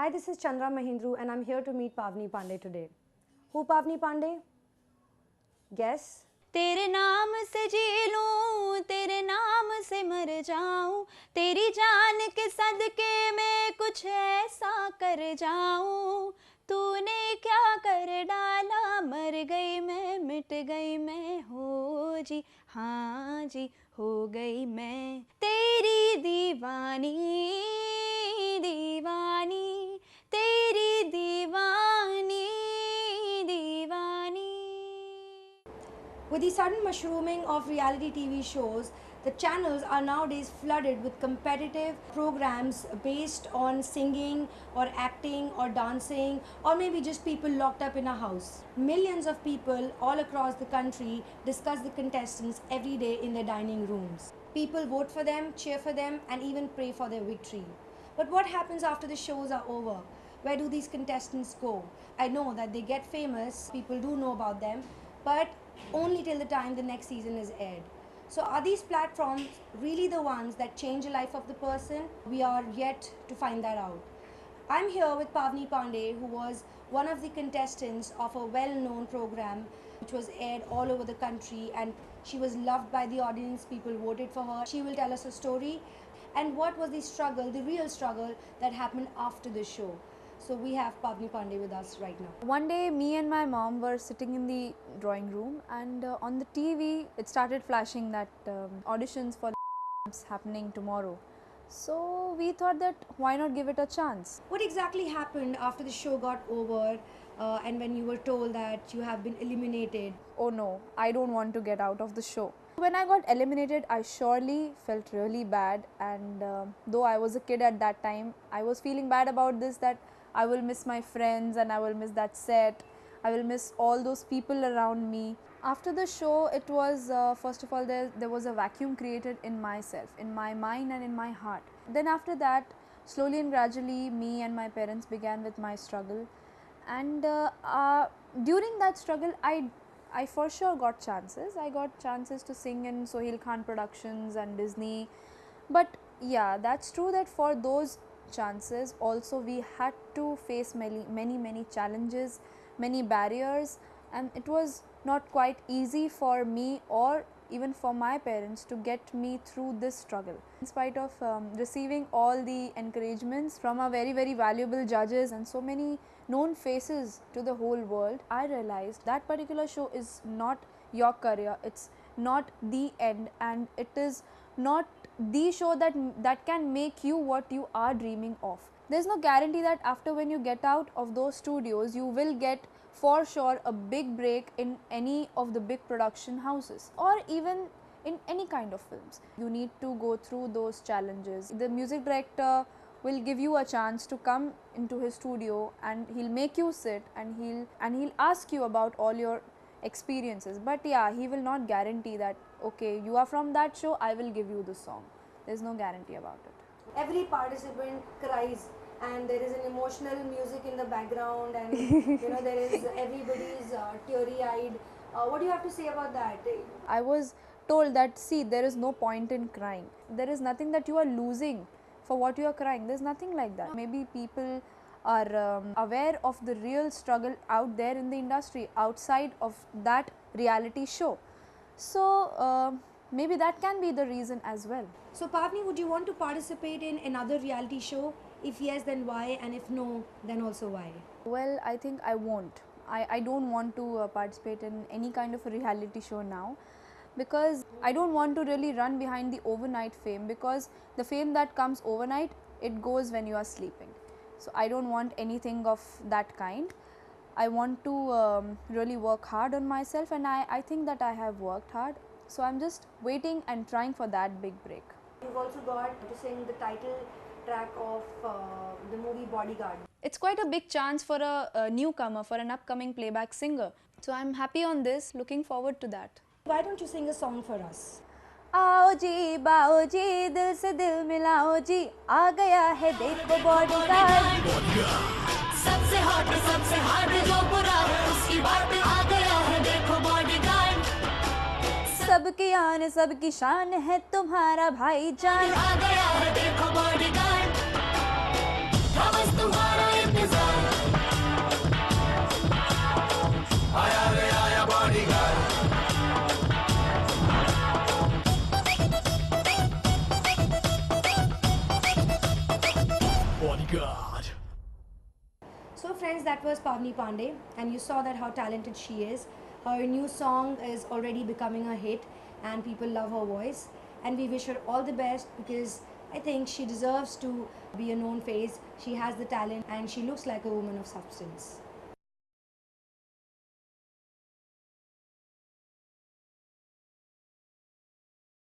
Hi, this is Chandra Mahindru and I'm here to meet Pavni Pandey today. Who Pavni Pandey? Guess? तेरे नाम से जी लूं, तेरे नाम से मर जाऊं, तेरी जान के सदके मैं कुछ ऐसा कर जाऊं। तूने क्या कर डाला, मर गई मैं, मिट गई मैं, हो जी हाँ जी हो गई मैं तेरी दीवानी, दीवानी तेरी दीवानी, दीवानी। With the sudden mushrooming of reality TV shows, the channels are nowadays flooded with competitive programs based on singing or acting or dancing or maybe just people locked up in a house. Millions of people all across the country discuss the contestants every day in their dining rooms. People vote for them, cheer for them, and even pray for their victory. But what happens after the shows are over? Where do these contestants go? I know that they get famous, people do know about them, but only till the time the next season is aired. So are these platforms really the ones that change the life of the person? We are yet to find that out. I'm here with Pavni Pandey, who was one of the contestants of a well-known program which was aired all over the country, and she was loved by the audience. People voted for her. She will tell us a story and what was the struggle, the real struggle that happened after the show. So we have Pavni Pandey with us right now. One day, me and my mom were sitting in the drawing room, and on the TV, it started flashing that auditions for happening tomorrow. So we thought that why not give it a chance? What exactly happened after the show got over and when you were told that you have been eliminated? Oh no, I don't want to get out of the show. When I got eliminated, I surely felt really bad, and though I was a kid at that time, I was feeling bad about this, that I will miss my friends and I will miss that set. I will miss all those people around me. After the show, it was first of all there was a vacuum created in myself, in my mind and in my heart. Then after that, slowly and gradually, me and my parents began with my struggle, and during that struggle, I for sure got chances. I got chances to sing in Sohail Khan Productions and Disney, but yeah, that's true that for those chances also we had to face many challenges, many barriers, and it was not quite easy for me or even for my parents to get me through this struggle. In spite of receiving all the encouragements from our very valuable judges and so many known faces to the whole world, I realized that particular show is not your career, it's not the end, and it is not the show that can make you what you are dreaming of. There's no guarantee that after when you get out of those studios, you will get for sure a big break in any of the big production houses or even in any kind of films. You need to go through those challenges. The music director will give you a chance to come into his studio, and he'll make you sit, and he'll ask you about all your experiences, but yeah, he will not guarantee that okay, you are from that show, I will give you the song. There's no guarantee about it. Every participant cries and there is an emotional music in the background, and there is everybody's teary-eyed. What do you have to say about that? I was told that see, there is no point in crying, there is nothing that you are losing for what you are crying. There's nothing like that. Maybe people are aware of the real struggle out there in the industry outside of that reality show. So maybe that can be the reason as well. So Pavni, would you want to participate in another reality show? If yes, then why? And if no, then also why? Well, I think I won't. I don't want to participate in any kind of a reality show now, because I don't want to really run behind the overnight fame, because the fame that comes overnight, it goes when you are sleeping. So I don't want anything of that kind. I want to really work hard on myself, and I think that I have worked hard. So I'm just waiting and trying for that big break. You've also got to sing the title track of the movie Bodyguard. It's quite a big chance for a newcomer, for an upcoming playback singer. So I'm happy on this, looking forward to that. Why don't you sing a song for us? आओ जी बाओ जी दिल से दिल मिलाओ जी आ गया है देखो bodyguard सबसे हॉट जो बुरा है उसकी बात आ गया है देखो बॉडीगार्ड सबकी आन सबकी शान है तुम्हारा भाईजान आ गया है देखो बॉडीगार्ड प्रॉमिस तुम्हारा So friends, that was Pavni Pandey, and you saw that how talented she is. Her new song is already becoming a hit and people love her voice, and we wish her all the best because I think she deserves to be a known face. She has the talent and she looks like a woman of substance.